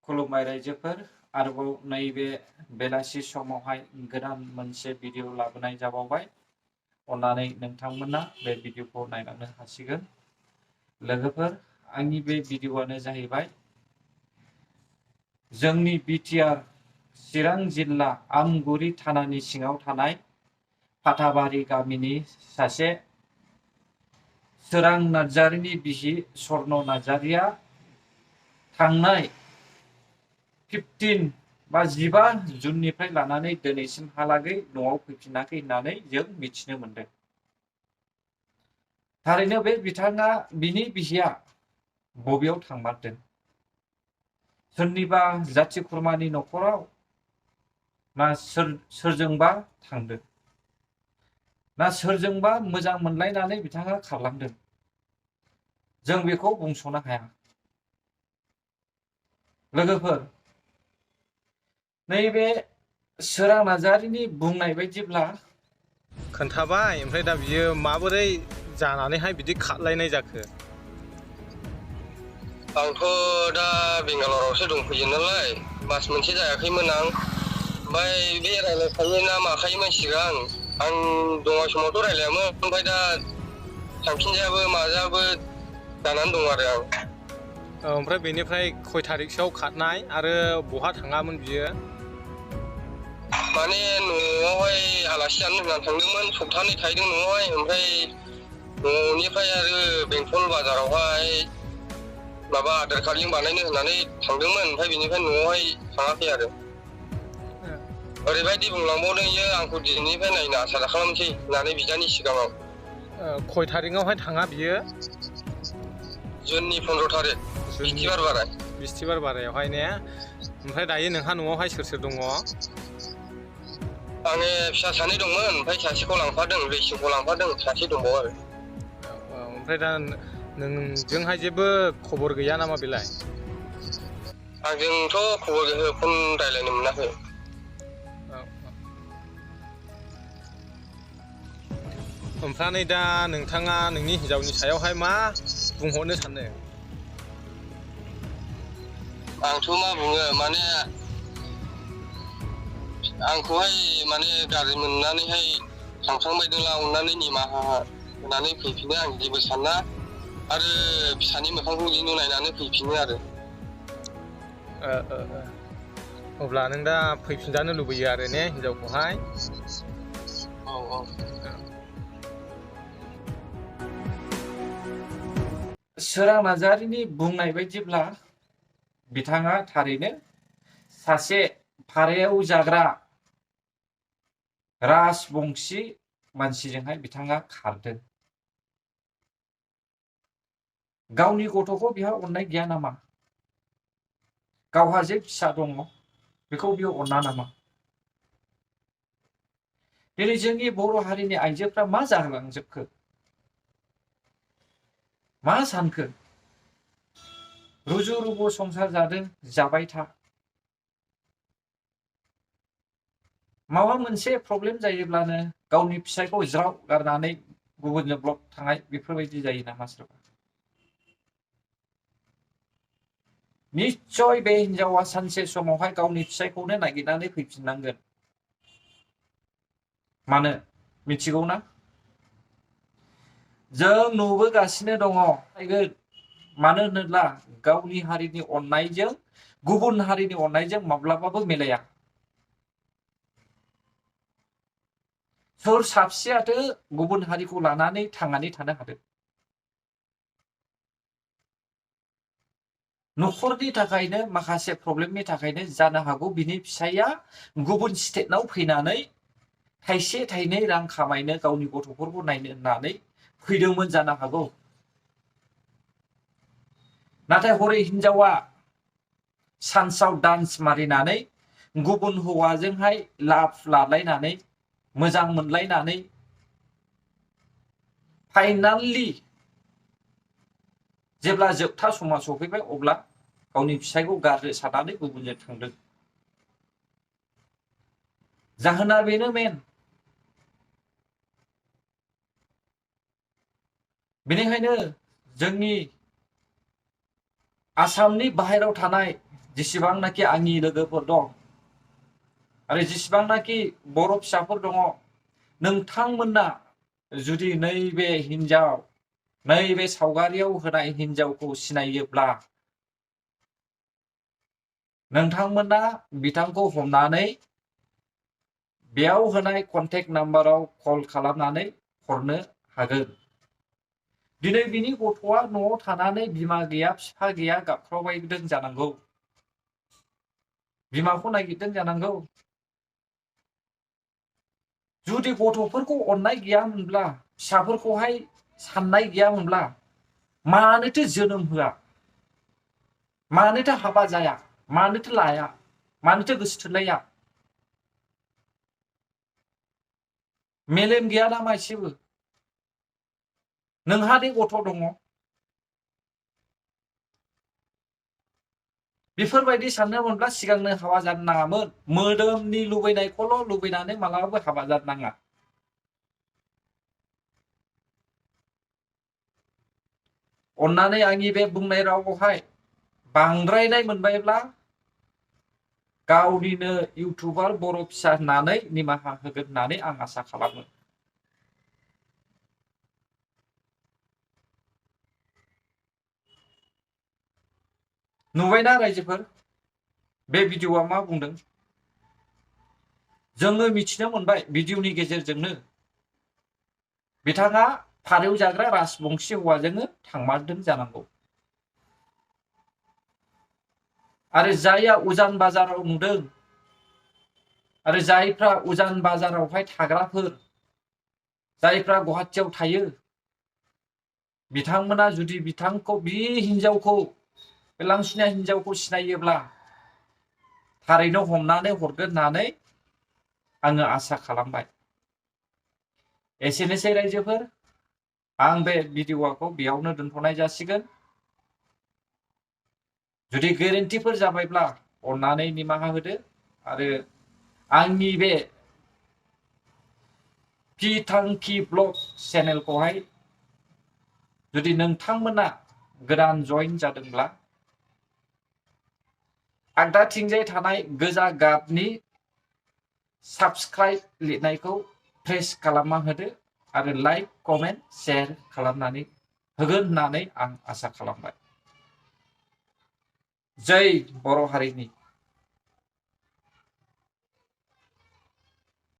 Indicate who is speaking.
Speaker 1: खुलुमबाय रायजोफोर आरोबाव नैबे बेलासि समावहाय गोदान मोनसे भिडिअ लाबोनाय जाबावबाय अन्नानै नोंथांमोना बे भिडिअखौ नायलांनो हासिगोन। लोगोफोर आंनि बे भिडिअआनो जाहैबाय जोंनि बिटिआर चिरां जिल्ला आमगुरि थानानि सिङाव थानाय फाथाबारि गामिनि सासे सोरां नार्जारिनि बिसि स्वर्न नार्जारिया थांनाय 15 जुननिफ्राय लानानै दिनैसिमहालागै न'आव फैफिनाखै होननानै जों मिथिनो मोनदों। थारैनो बे बिनि बिसिया बबेयाव थांमारदों, सोरनिबा जाथि खुरमानि न'खराव ना सोरजोंबा थांदों, ना सोरजोंबा मोजां मोनलायनानै बिथाङा खारलांदों, जों बेखौ बुंस'नो हाया। लोगोफोर नैबे सोरां नार्जारिनि बुंनाय बायदिब्ला
Speaker 2: खोन्थाबाय, ओमफ्राय दा बियो माबोरै जानानैहाय बिदि खारलायनाय जाखो?
Speaker 3: आंथ' दा बेंगालरावसो दंफैयो नालाय, मास मोनसे जायाखैमोन आं। ओमफ्राय बे रायज्लायखायो ना माखायोमोन सिगां, आं दङ समावथ' रायज्लायामोन। ओमफ्राय दा थांफिनजायाबो माजाबो जानानै दं आरो आं।
Speaker 2: ओमफ्राय बेनिफ्राय खय थारिखसोआव खारनाय आरो बहा थाङामोन बियो?
Speaker 3: माने न'आवहाय आलासि जानो होननानै थांदोंमोन, सप्तानै थाहैदों न'आवहाय। ओमफ्राय न'निफ्राय आरो बेंटल बाजारावहाय माबा आधार कार्ड लिंक बानायनो होननानै थांदोंमोन। ओमफ्राय बेनिफ्राय न'आवहाय थाङाखै आरो। ओरैबायदि बुंलांबावदों इयो, आंखौ दिनैनिफ्राय नायनो आसा खालामसै होननानै बिदानि सिगाङाव।
Speaker 2: खय थारिखआवहाय थाङा बियो?
Speaker 3: जुननि 15 थारिख, बिस्थिबार बाराय।
Speaker 2: बिस्थिबार बारायावहाय ने? ओमफ्राय दायो नोंहा न'आवहाय सोर सोर दङ?
Speaker 3: आङो फिसा सानै दंमोन, ओमफ्राय सासेखौ लांफादों, दैसिमखौ लांफादों, सासे दंबावो आरो।
Speaker 2: ओमफ्राय दा नोंजोंहाय जेबो खबर गैया नामा बेलाय?
Speaker 3: आंजोंथ' खबर फन रायज्लायनो मोनाखै।
Speaker 2: ओमफ्राय दा नोंथाङा नोंनि हिन्जावनि सायावहाय मा बुंहरनो सानो?
Speaker 3: आंथ' मा बुङो, माने आंखौहाय माने गाज्रि मोननानैहाय थांखांबायदोंला, अननानै निमाहा होनानै फैफिनो, आं जेबो साना। आरो फिसानि मोखांखौ बिदिनो नायनानै फैफिनो आरो।
Speaker 2: अब्ला नों दा फैफिनजानो लुबैयो आरो ने हिन्जावखौहाय?
Speaker 3: औ औ।
Speaker 1: सोरां नार्जारिनि बुंनाय बायदिब्ला बिथाङा थारैनो सासे भारायाव जाग्रा राजबंसि मानसिजोंहाय बिथाङा खारदों। गावनि गथ'खौ बिहा अननाय गैया नामा? गावहा जे फिसा दङ, बेखौ बियो अना नामा? दिनै जोंनि बर' हारिनि आइजोफ्रा मा जालांजोबखो? मा सानखो? रुजु रुमु संसार जादों, जाबाय था। माबा मोनसे प्रब्लेम जायोब्लानो गावनि फिसायखौ ज्राव गारनानै गुबुनजों ब्लक थांनाय, बेफोरबायदि जायो नामा सोरबा? निश्चय बे हिनजावा सानसे समावहाय गावनि फिसायखौनो नागिरनानै फैफिननांगोन। मानो मिथिगौ ना? जों नुबोगासिनो दङ, मानो होनोब्ला गावनि हारिनि अननायजों गुबुन हारिनि अननायजों माब्लाबाबो मिलाया। सोर साबसेयाथो गुबुन हारिखौ लानानै थांनानै थानो हादों? न'खरनि थाखायनो, माखासे प्रब्लेमनि थाखायनो जानो हागौ बिनि फिसाया गुबुन स्टेटआव फैनानै थाइसे थाइनै रां खामायनो, गावनि गथ'फोरखौ नायनो होननानै फैदोंमोन जानो हागौ। नाथाय हरै हिनजावा सान्सआव डान्स मारिनानै गुबुन हौवाजोंहाय लाभ लालायनानै मोजां मोनलायनानै फाइनालि जेब्ला जोबथा समा सफैबाय, अब्ला गावनि फिसायखौ गारनो साननानै गुबुनजों थांदों। जाहोना बेनो मेन। बेनिखायनो जोंनि आसामनि बाहेरायाव थानाय जेसेबांनाखि आंनि लोगोफोर दं आरो जेसेबांनाखि बर' फिसाफोर दङ, नोंथांमोना जुदि नैबे हिन्जाव, नैबे सावगारियाव होनाय हिन्जावखौ सिनायोब्ला नोंथांमोना बिथांखौ हमनानै बेयाव होनाय कन्टेक्ट नाम्बाराव कल खालामनानै हरनो हागोन। दिनै बिनि गथ'आ न'आव थानानै बिमा गैया बिफा गैया गाबख्रावबायदों जानांगौ, बिमाखौ नागिरदों जानांगौ। जुदि गथ'फोरखौ अननाय गैयामोनब्ला, फिसाफोरखौहाय साननाय गैयामोनब्ला मानोथो जोनोम होआ, मानोथो हाबा जाया, मानोथो लाया, मानोथो गोसो थोलाया? मेलेम गैया नामा एसेबो? नोंहादे गथ' दङ, बेफोरबायदि साननो मोनब्ला सिगांनो हाबा जानो नाङामोन। मोदोमनि लुबैनायखौल' लुबैनानै मालाबाबो हाबा जानो नाङा। अन्नानै आंनि बे बुंनाय रावखौहाय बांद्रायनाय मोनबायब्ला गावनिनो इउटुबार बर' फिसा होननानै निमाहा होगोन होननानै आं आसा खालामो। नुबायना रायजोफोर, बे भिडिअआ मा बुंदों? जोङो मिथिनो मोनबाय भिडिअनि गेजेरजोंनो बिथाङा फारौ जाग्रा राजबंशी हौवाजोंनो थांमारदों जानांगौ। आरो जायहा उजान बाजाराव नुदों आरो जायफ्रा उजान बाजारावहाय थाग्राफोर, जायफ्रा गुवाहाटियाव थायो, बिथांमोना जुदि बिथांखौ, बे हिन्जावखौ, बे लांसुनिया हिन्जावखौ सिनायोब्ला थारैनो हमनानै हरगोन होननानै आङो आसा खालामबाय। एसेनोसै रायजोफोर, आं बे भिडिअखौ बेयावनो दोनथ'नाय जासिगोन। जुदि गोरोन्थिफोर जाबायब्ला अन्नानै निमाहा होदो आरो आंनि बे पि थांखि ब्लग चेनेलखौहाय जुदि नोंथांमोना गोदान जइन जादोंब्ला आगदाथिंजाय थानाय गोजा गाबनि साबस्क्राइब लिरनायखौ प्रेस खालामना होदो आरो लाइक, कमेन्ट, शेयार खालामनानै होगोन होननानै आं आसा खालामबाय। जय बर' हारिनि